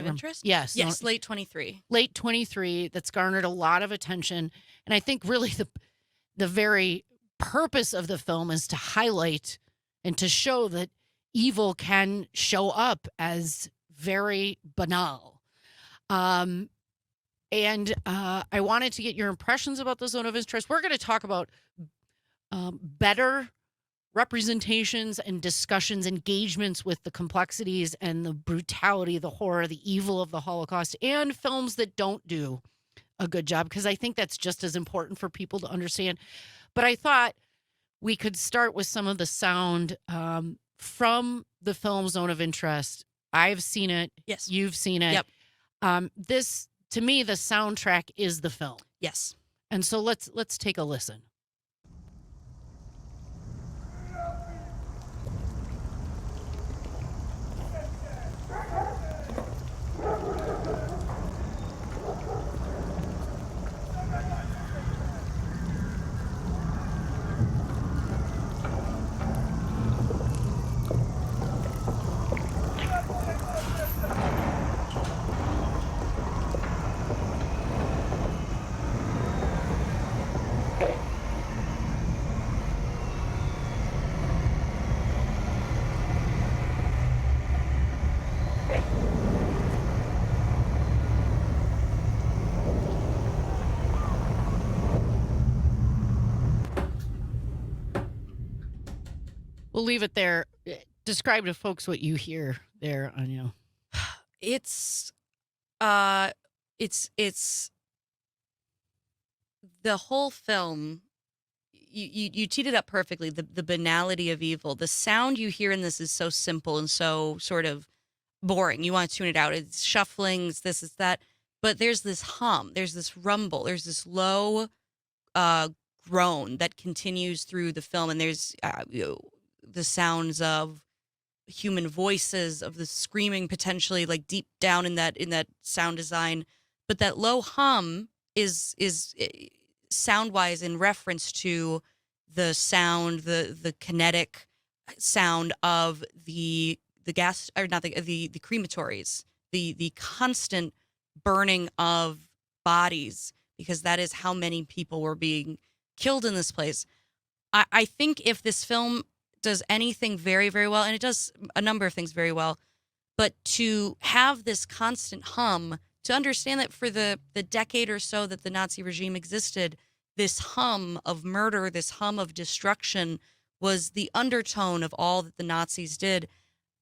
Interest? Yes. Yes, late 23. Late 23, that's garnered a lot of attention. And I think really the very purpose of the film is to highlight and to show that evil can show up as very banal. I wanted to get your impressions about the zone of interest. We're going to talk about better representations and discussions, engagements with the complexities and the brutality, the horror, the evil of the Holocaust, and films that don't do a good job, because I think that's just as important for people to understand. But I thought we could start with some of the sound from the film Zone of Interest. I've seen it. Yes. You've seen it. Yep. This, to me, the soundtrack is the film. Yes. And so let's take a listen. We'll leave it there. Describe to folks what you hear there, Anya. It's the whole film. You teed it up perfectly. The banality of evil. The sound you hear in this is so simple and so sort of boring. You want to tune it out. It's shuffling. It's this. It's that. But there's this hum. There's this rumble. There's this low groan that continues through the film, and there's the sounds of human voices, of the screaming potentially like deep down in that sound design. But that low hum is sound wise in reference to the sound, the kinetic sound of the gas, or not the crematories, the constant burning of bodies, because that is how many people were being killed in this place. I think if this film does anything very, very well, and it does a number of things very well, but to have this constant hum, to understand that for the decade or so that the Nazi regime existed, this hum of murder, this hum of destruction was the undertone of all that the Nazis did.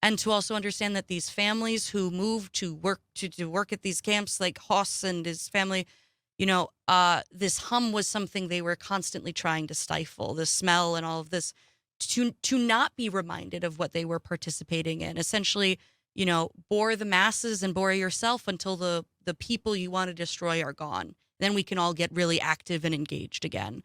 And to also understand that these families who moved to work at these camps, like Hoss and his family, this hum was something they were constantly trying to stifle, the smell and all of this, to not be reminded of what they were participating in. Essentially, bore the masses and bore yourself until the people you want to destroy are gone. Then we can all get really active and engaged again.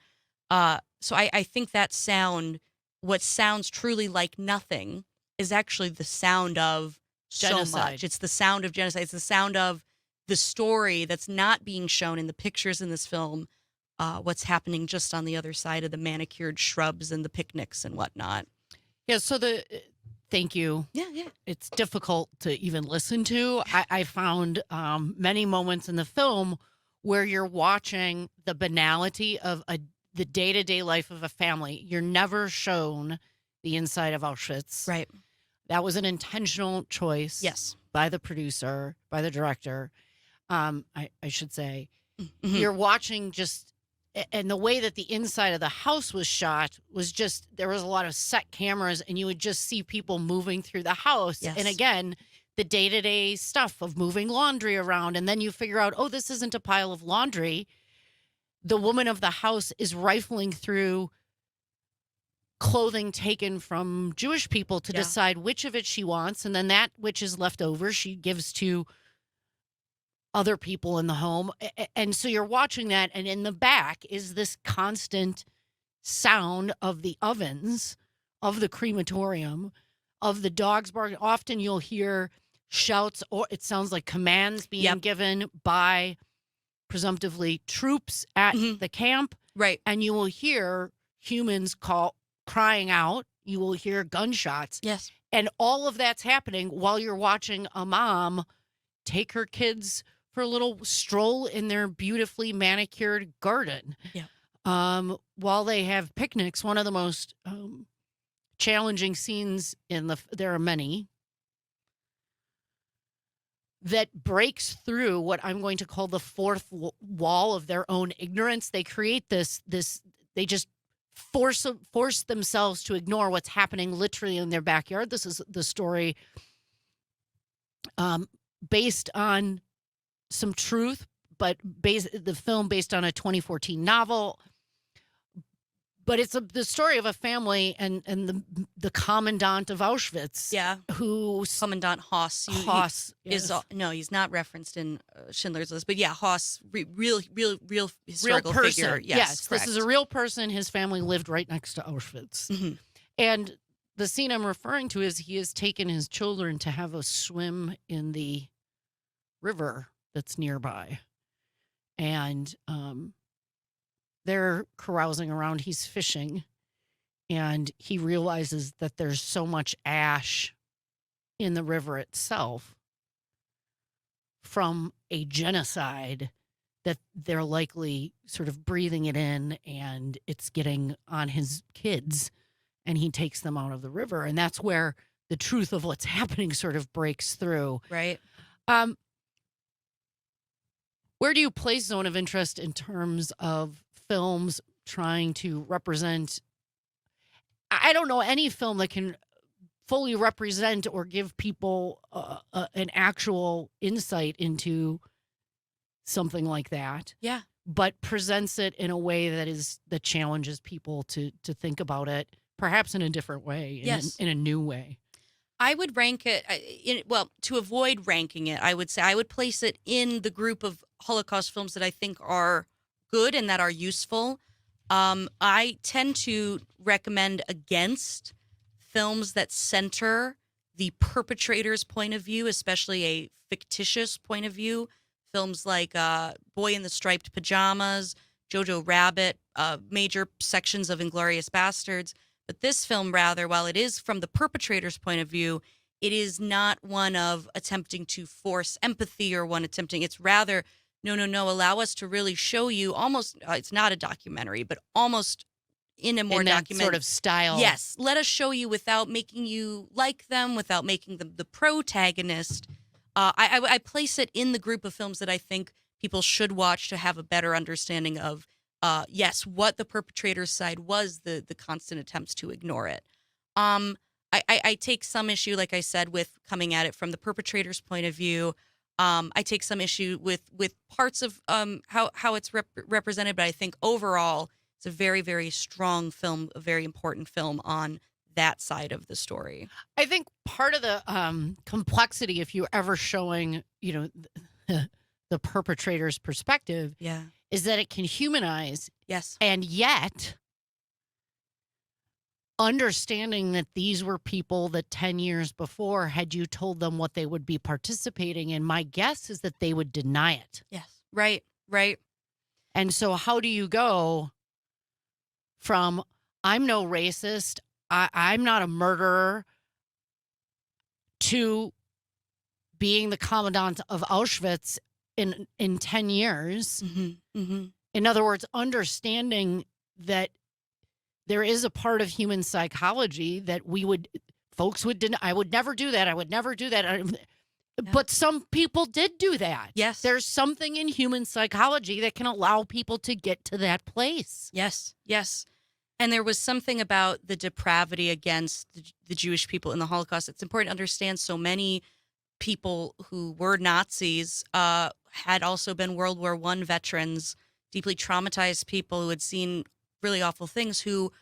So I think that sound, what sounds truly like nothing, is actually the sound of genocide. So much. It's the sound of genocide. It's the sound of the story that's not being shown in the pictures in this film. What's happening just on the other side of the manicured shrubs and the picnics and whatnot. Yeah, so thank you. Yeah. It's difficult to even listen to. I found many moments in the film where you're watching the banality of the day-to-day life of a family. You're never shown the inside of Auschwitz. Right. That was an intentional choice. Yes. By the producer, by the director, I should say. Mm-hmm. You're watching and the way that the inside of the house was shot was just, there was a lot of set cameras, and you would just see people moving through the house. Yes. And again, the day-to-day stuff of moving laundry around. And then you figure out, oh, this isn't a pile of laundry. The woman of the house is rifling through clothing taken from Jewish people to decide which of it she wants. And then that which is left over, she gives to other people in the home. And so you're watching that, and in the back is this constant sound of the ovens, of the crematorium, of the dogs barking. Often you'll hear shouts, or it sounds like commands being given by presumptively troops at the camp. Right. And you will hear humans crying out. You will hear gunshots. Yes. And all of that's happening while you're watching a mom take her kids for a little stroll in their beautifully manicured garden. Yeah. While they have picnics. One of the most challenging scenes there are many, that breaks through what I'm going to call the fourth wall of their own ignorance. They create this they just force themselves to ignore what's happening literally in their backyard. This is the story based on some truth, but the film based on a 2014 novel. But it's the story of a family and the commandant of Auschwitz. Yeah. Who's Commandant Hoss. Hoss is no, he's not referenced in Schindler's List, but yeah, Hoss, real historical person. figure. Yes, this is a real person. His family lived right next to Auschwitz. Mm-hmm. And the scene I'm referring to is he has taken his children to have a swim in the river that's nearby. And they're carousing around. He's fishing, and he realizes that there's so much ash in the river itself from a genocide that they're likely sort of breathing it in, and it's getting on his kids, and he takes them out of the river. And that's where the truth of what's happening sort of breaks through. Right. Where do you place Zone of Interest in terms of films trying to represent, I don't know any film that can fully represent or give people an actual insight into something like that. Yeah. But presents it in a way that challenges people to think about it, perhaps in a different way, in a new way. I would rank it, to avoid ranking it, I would say I would place it in the group of Holocaust films that I think are good and that are useful. I tend to recommend against films that center the perpetrator's point of view, especially a fictitious point of view. Films like Boy in the Striped Pajamas, Jojo Rabbit, major sections of Inglourious Bastards. But this film, rather, while it is from the perpetrator's point of view, it is not one of attempting to force empathy or it's rather, no, allow us to really show you almost, it's not a documentary, but almost in a more documentary sort of style. Yes, let us show you without making you like them, without making them the protagonist. I place it in the group of films that I think people should watch to have a better understanding of, what the perpetrator's side was, the constant attempts to ignore it. I take some issue, like I said, with coming at it from the perpetrator's point of view. I take some issue with parts of how it's represented, but I think overall it's a very, very strong film, a very important film on that side of the story. I think part of the complexity, if you're ever showing, the perpetrator's perspective, is that it can humanize. Yes. And yet, understanding that these were people that 10 years before, had you told them what they would be participating in, my guess is that they would deny it. Yes. Right. And so how do you go from, I'm no racist, I'm not a murderer, to being the commandant of Auschwitz in 10 years? Mm-hmm. Mm-hmm. In other words, understanding that there is a part of human psychology that folks would deny. I would never do that. I would never do that. But some people did do that. Yes. There's something in human psychology that can allow people to get to that place. Yes. And there was something about the depravity against the Jewish people in the Holocaust. It's important to understand so many people who were Nazis had also been World War I veterans, deeply traumatized people who had seen really awful things, who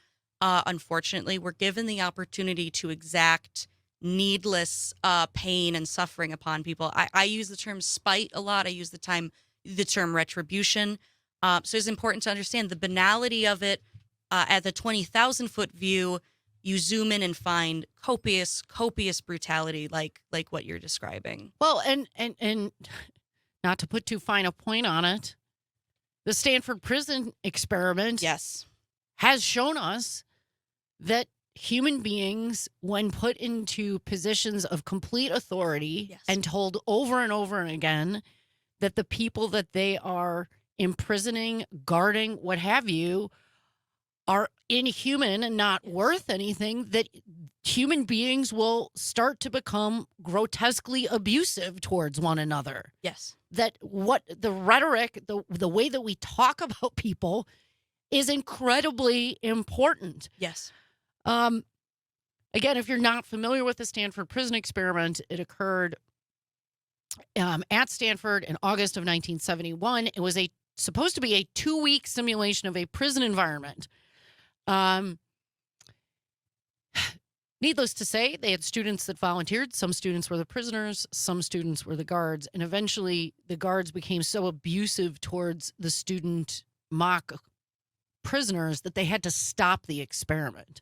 unfortunately were given the opportunity to exact needless pain and suffering upon people. I use the term spite a lot. I use the term retribution. So it's important to understand the banality of it. At the 20,000-foot view, you zoom in and find copious brutality, like what you're describing. Well, and not to put too fine a point on it, the Stanford prison experiment, yes, has shown us that human beings, when put into positions of complete authority Yes. and told over and over again that the people that they are imprisoning, guarding, what have you, are inhuman and not Yes. worth anything, that human beings will start to become grotesquely abusive towards one another. Yes. That what the rhetoric, the way that we talk about people is incredibly important. Yes. Again, if you're not familiar with the Stanford prison experiment, it occurred at Stanford in August of 1971. It was supposed to be a 2-week simulation of a prison environment. Needless to say, they had students that volunteered. Some students were the prisoners, some students were the guards, and eventually the guards became so abusive towards the student mock prisoners that they had to stop the experiment.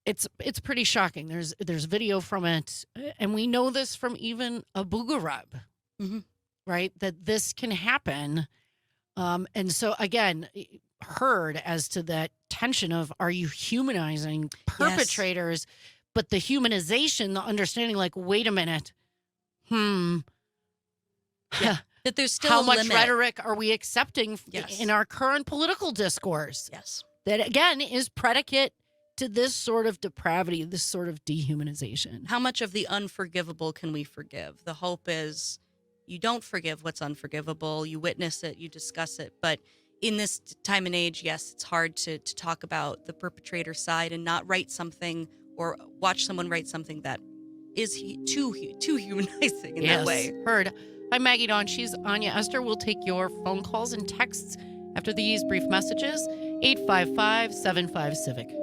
It's pretty shocking. There's video from it, and we know this from even Abu Ghraib, right? That this can happen. And so again, heard as to that tension of, are you humanizing perpetrators? Yes. But the humanization, the understanding, like, wait a minute, Yeah. That there's still how a much limit. Rhetoric are we accepting Yes. in our current political discourse? Yes. That again is predicate to this sort of depravity, this sort of dehumanization. How much of the unforgivable can we forgive? The hope is you don't forgive what's unforgivable. You witness it, you discuss it. But in this time and age, yes, it's hard to talk about the perpetrator side and not write something or watch someone write something that is too humanizing in that way. Heard. I'm Maggie Daun. She's Anya Esther. We'll take your phone calls and texts after these brief messages. 855-75-CIVIC.